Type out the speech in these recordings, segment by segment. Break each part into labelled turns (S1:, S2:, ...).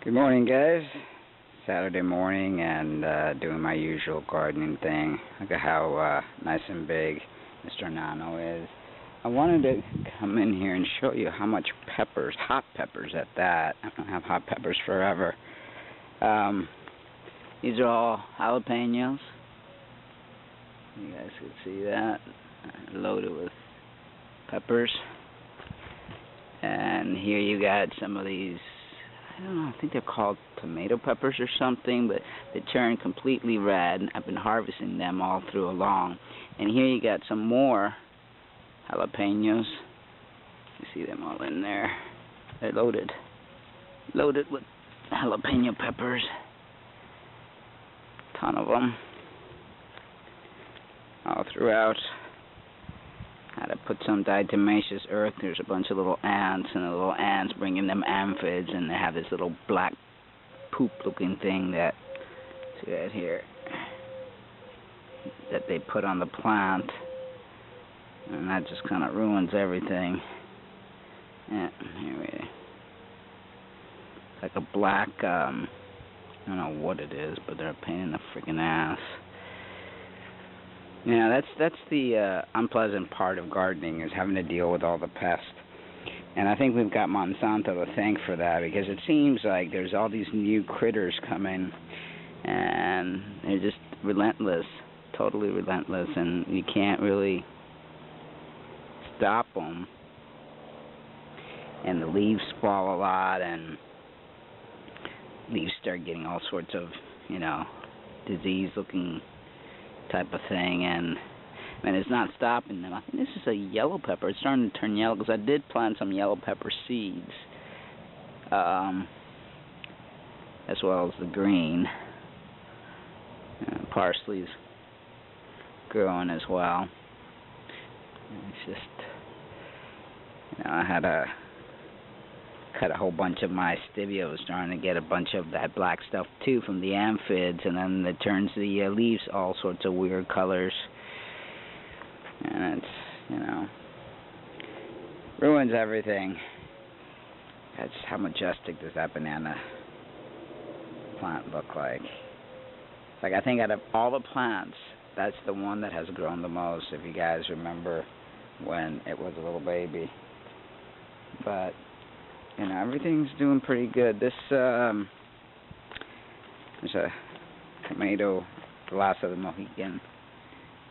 S1: Good morning, guys. Saturday morning and doing my usual gardening thing. Look at how nice and big Mr. Nano is. I wanted to come in here and show you how much peppers, hot peppers at that. I don't have hot peppers forever. These are all jalapenos. You guys can see that. Loaded with peppers. And here you got some of these, I don't know, I think they're called tomato peppers or something, but they turn completely red. I've been harvesting them all through along. And here you got some more jalapenos. You see them all in there. They're loaded with jalapeno peppers. Ton of them all throughout. Had to put some diatomaceous earth. There's a bunch of little ants, and the little ants bringing them aphids, and they have this little black poop-looking thing that, see that here, that they put on the plant, and that just kind of ruins everything. Yeah, here we, it's like a black, I don't know what it is, but they're a pain in the freaking ass. Yeah, that's the unpleasant part of gardening, is having to deal with all the pests. And I think we've got Monsanto to thank for that, because it seems like there's all these new critters coming, and they're just relentless, totally relentless, and you can't really stop them. And the leaves fall a lot, and leaves start getting all sorts of, disease-looking type of thing, and it's not stopping them. I think this is a yellow pepper. It's starting to turn yellow, because I did plant some yellow pepper seeds, as well as the green. Parsley's growing as well. It's just, I had to cut a whole bunch of my stevia. I was trying to get a bunch of that black stuff too from the aphids, and then it turns the leaves all sorts of weird colors, and it's, ruins everything. That's how majestic does that banana plant look like. It's like, I think out of all the plants, that's the one that has grown the most, if you guys remember when it was a little baby. But everything's doing pretty good. This, there's a tomato, the last of the Mohican,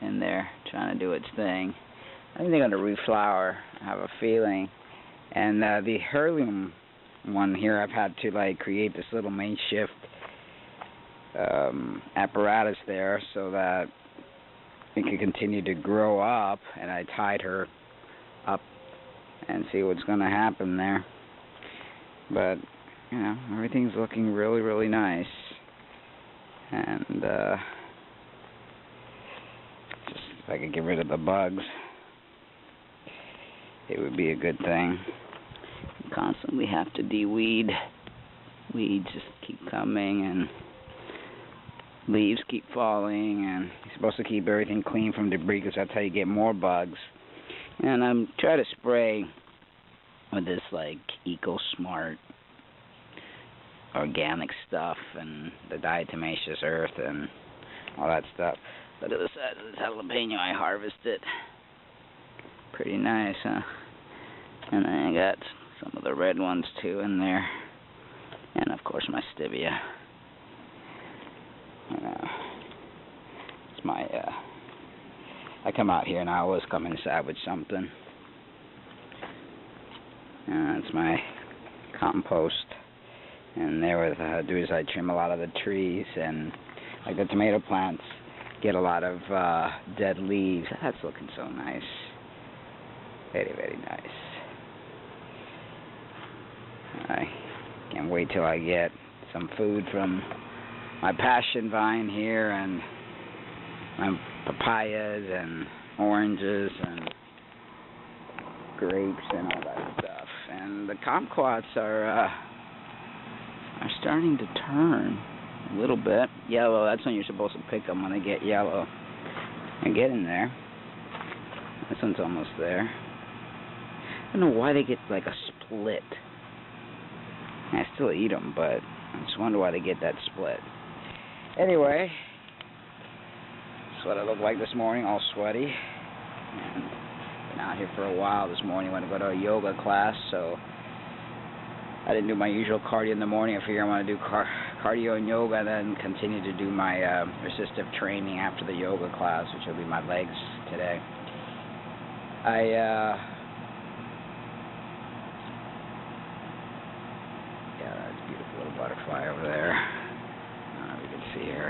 S1: in there, trying to do its thing. I think they're going to reflower, I have a feeling. And the heirloom one here, I've had to, create this little makeshift apparatus there so that it can continue to grow up, and I tied her up and see what's going to happen there. But, everything's looking really, really nice. And, just if I could get rid of the bugs, it would be a good thing. You constantly have to de-weed. Weeds just keep coming, and leaves keep falling, and you're supposed to keep everything clean from debris, because that's how you get more bugs. And I'm trying to spray with this EcoSmart organic stuff and the diatomaceous earth and all that stuff. Look at the size of this jalapeno I harvested. Pretty nice, huh? And I got some of the red ones too in there, and of course my stevia. It's my I come out here and I always come inside with something. It's my compost, and there what I do is I trim a lot of the trees, and the tomato plants get a lot of dead leaves. That's looking so nice. Very, very nice. I can't wait till I get some food from my passion vine here, and my papayas and oranges and grapes and all that stuff. And the kumquats are starting to turn a little bit yellow. That's when you're supposed to pick them, when they get yellow. They're getting there. This one's almost there. I don't know why they get a split. I still eat them, but I just wonder why they get that split. Anyway, that's what I look like this morning, all sweaty. And been out here for a while this morning. Went to go to a yoga class, so I didn't do my usual cardio in the morning. I figure I'm going to do cardio and yoga, and then continue to do my resistive training after the yoga class, which will be my legs today. Yeah, that's a beautiful little butterfly over there. I don't know if you can see her.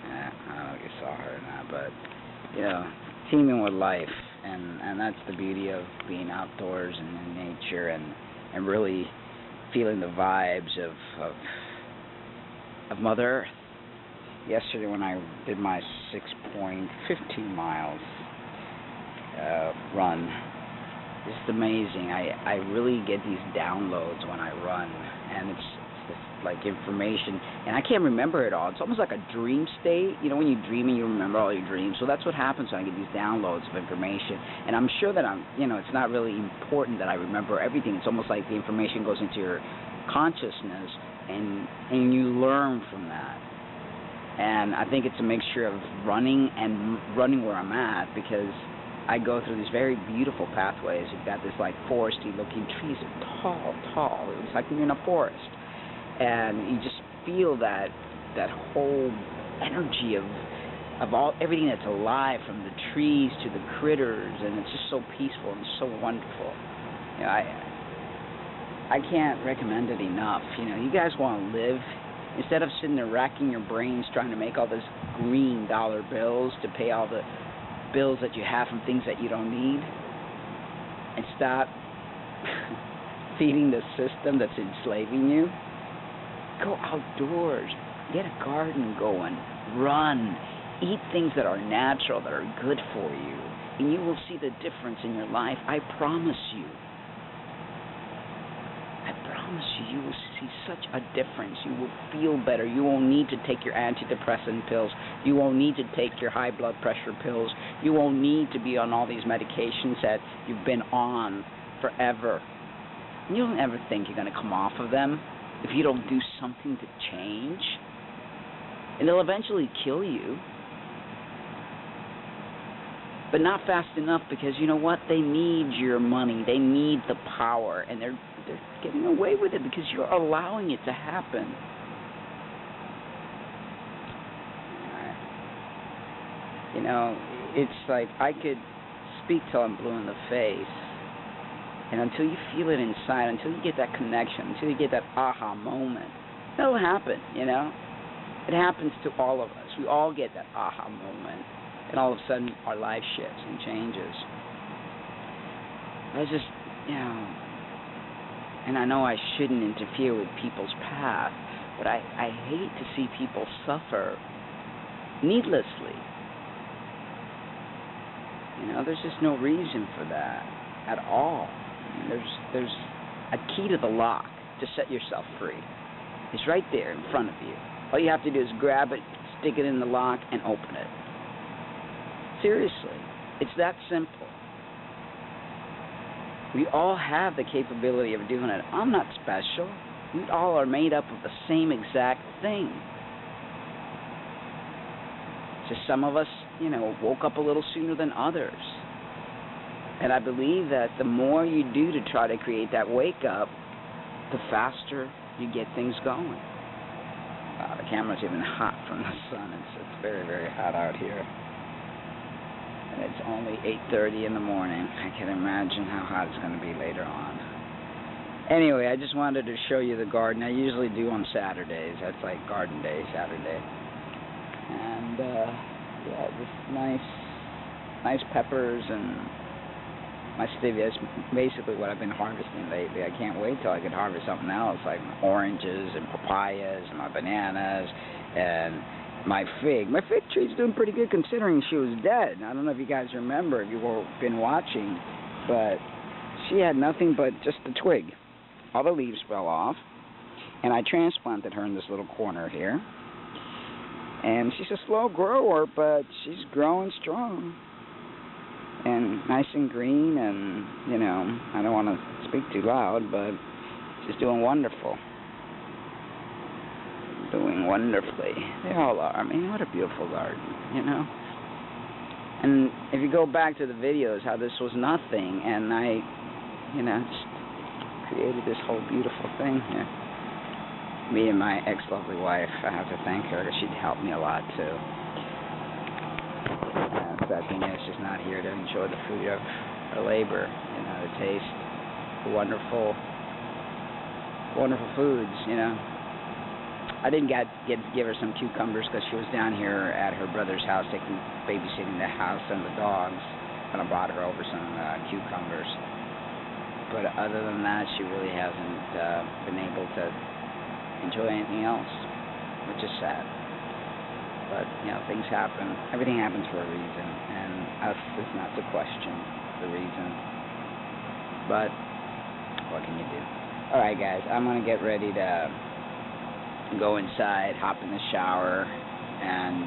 S1: I don't know if you saw her or not, but, you know, teeming with life, and that's the beauty of being outdoors and in nature, and really feeling the vibes of Mother Earth. Yesterday when I did my 6.15 miles run, it's just amazing. I really get these downloads when I run, and it's like information, and I can't remember it all. It's almost like a dream state. You know, when you dream and you remember all your dreams. So that's what happens when I get these downloads of information. And I'm sure that it's not really important that I remember everything. It's almost like the information goes into your consciousness, and you learn from that. And I think it's a mixture of running where I'm at, because I go through these very beautiful pathways. You've got this like foresty looking trees, tall. It's like you're in a forest. And you just feel that whole energy of everything that's alive, from the trees to the critters, and it's just so peaceful and so wonderful. You know, I can't recommend it enough. You know, you guys want to live, instead of sitting there racking your brains trying to make all those green dollar bills to pay all the bills that you have from things that you don't need, and stop feeding the system that's enslaving you. Go outdoors, get a garden going, run, eat things that are natural, that are good for you, and you will see the difference in your life. I promise you. I promise you, you will see such a difference. You will feel better. You won't need to take your antidepressant pills. You won't need to take your high blood pressure pills. You won't need to be on all these medications that you've been on forever. You don't ever think you're going to come off of them if you don't do something to change. And they'll eventually kill you. But not fast enough, because you know what? They need your money. They need the power. And they're getting away with it because you're allowing it to happen. You know, it's like I could speak till I'm blue in the face. And until you feel it inside, until you get that connection, until you get that aha moment, it'll happen, you know? It happens to all of us. We all get that aha moment. And all of a sudden, our life shifts and changes. I just, you know, and I know I shouldn't interfere with people's path, but I hate to see people suffer needlessly. You know, there's just no reason for that at all. I mean, there's a key to the lock to set yourself free. It's right there in front of you. All you have to do is grab it, stick it in the lock, and open it. Seriously, it's that simple. We all have the capability of doing it. I'm not special. We all are made up of the same exact thing. Just some of us, you know, woke up a little sooner than others. And I believe that the more you do to try to create that wake up, the faster you get things going. Wow, the camera's even hot from the sun. It's very, very hot out here. And it's only 8:30 in the morning. I can imagine how hot it's going to be later on. Anyway, I just wanted to show you the garden. I usually do on Saturdays. That's like garden day, Saturday. And yeah, just nice peppers and my stevia is basically what I've been harvesting lately. I can't wait till I can harvest something else, like oranges and papayas and my bananas and my fig. My fig tree's doing pretty good considering she was dead. I don't know if you guys remember, if you've been watching, but she had nothing but just a twig. All the leaves fell off, and I transplanted her in this little corner here. And she's a slow grower, but she's growing strong. and nice and green, and, you know, I don't want to speak too loud, but she's doing wonderful. Doing wonderfully. They all are. I mean, what a beautiful garden, you know? And if you go back to the videos, how this was nothing, and I, you know, just created this whole beautiful thing here. Me and my ex-lovely wife, I have to thank her, because she'd helped me a lot, too. The sad thing is, she's not here to enjoy the fruit of her labor, you know, the taste, the wonderful, wonderful foods, you know. I didn't get to give her some cucumbers because she was down here at her brother's house babysitting the house and the dogs, and I brought her over some cucumbers. But other than that, she really hasn't been able to enjoy anything else, which is sad. But, you know, things happen. Everything happens for a reason, and us is not to question the reason. But what can you do? All right, guys, I'm going to get ready to go inside, hop in the shower, and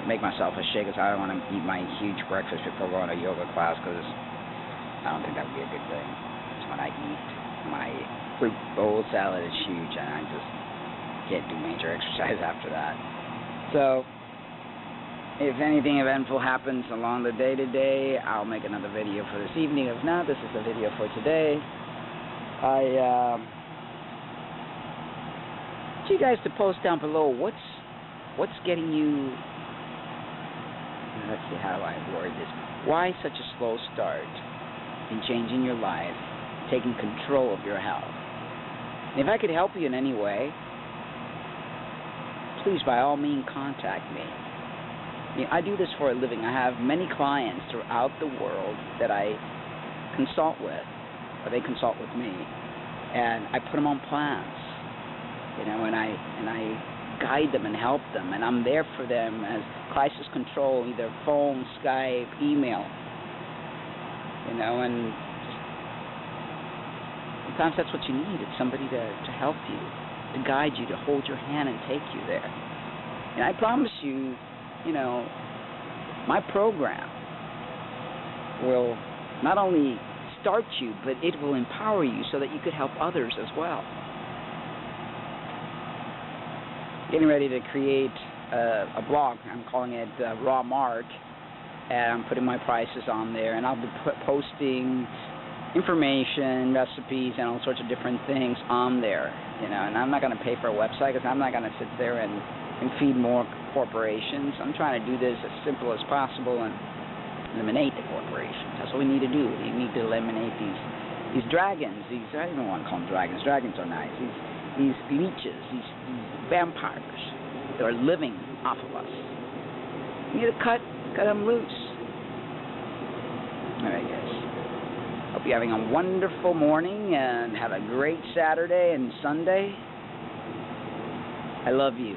S1: make myself a shake, because I don't want to eat my huge breakfast before going to yoga class, because I don't think that would be a good thing. It's when I eat my fruit bowl salad is huge, and I just can't do major exercise after that. So, if anything eventful happens along the day today, I'll make another video for this evening. If not, this is the video for today. I want you guys to post down below what's getting you. Let's see, how do I word this? Why such a slow start in changing your life, taking control of your health? And if I could help you in any way, please, by all means, contact me. I mean, I do this for a living. I have many clients throughout the world that I consult with, or they consult with me, and I put them on plans. You know, and I guide them and help them, and I'm there for them as crisis control, either phone, Skype, email. You know, and sometimes that's what you need. It's somebody to help you, to guide you, to hold your hand and take you there. And I promise you, you know, my program will not only start you, but it will empower you so that you could help others as well. Getting ready to create a blog. I'm calling it Raw Mark, and I'm putting my prices on there, and I'll be posting information, recipes, and all sorts of different things on there. You know, and I'm not going to pay for a website, because I'm not going to sit there and feed more corporations. I'm trying to do this as simple as possible and eliminate the corporations. That's what we need to do. We need to eliminate these dragons. I don't even want to call them dragons. Dragons are nice. These leeches, these vampires that are living off of us. We need to cut them loose. All right, guys. Hope you're having a wonderful morning and have a great Saturday and Sunday. I love you.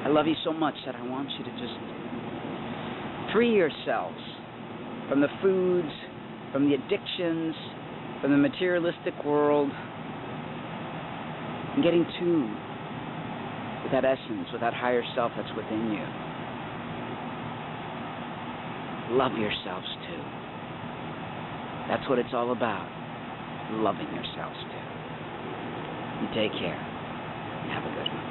S1: I love you so much that I want you to just free yourselves from the foods, from the addictions, from the materialistic world, and get in tune with that essence, with that higher self that's within you. Love yourselves too. That's what it's all about, loving yourselves too. You take care, and have a good one.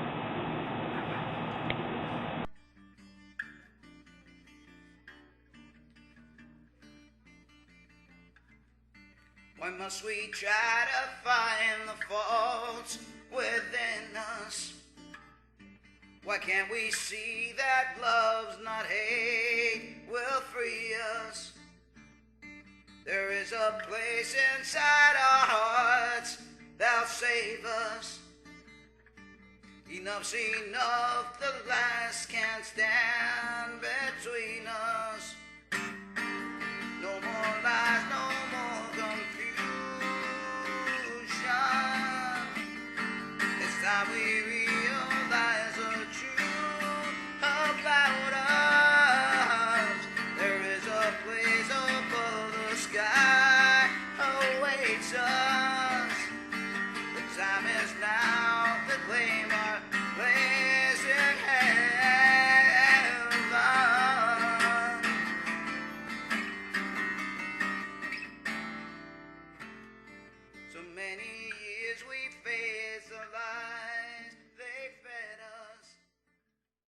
S2: Why must we try to find the faults within us? Why can't we see that love's not hate will free us? There is a place inside our hearts that'll save us. Enough's enough, the lies can't stand between us. No more lies, no more confusion. It's time we realize the truth about us. There is a place above the sky awaits us. The time is now to claim our place in heaven. any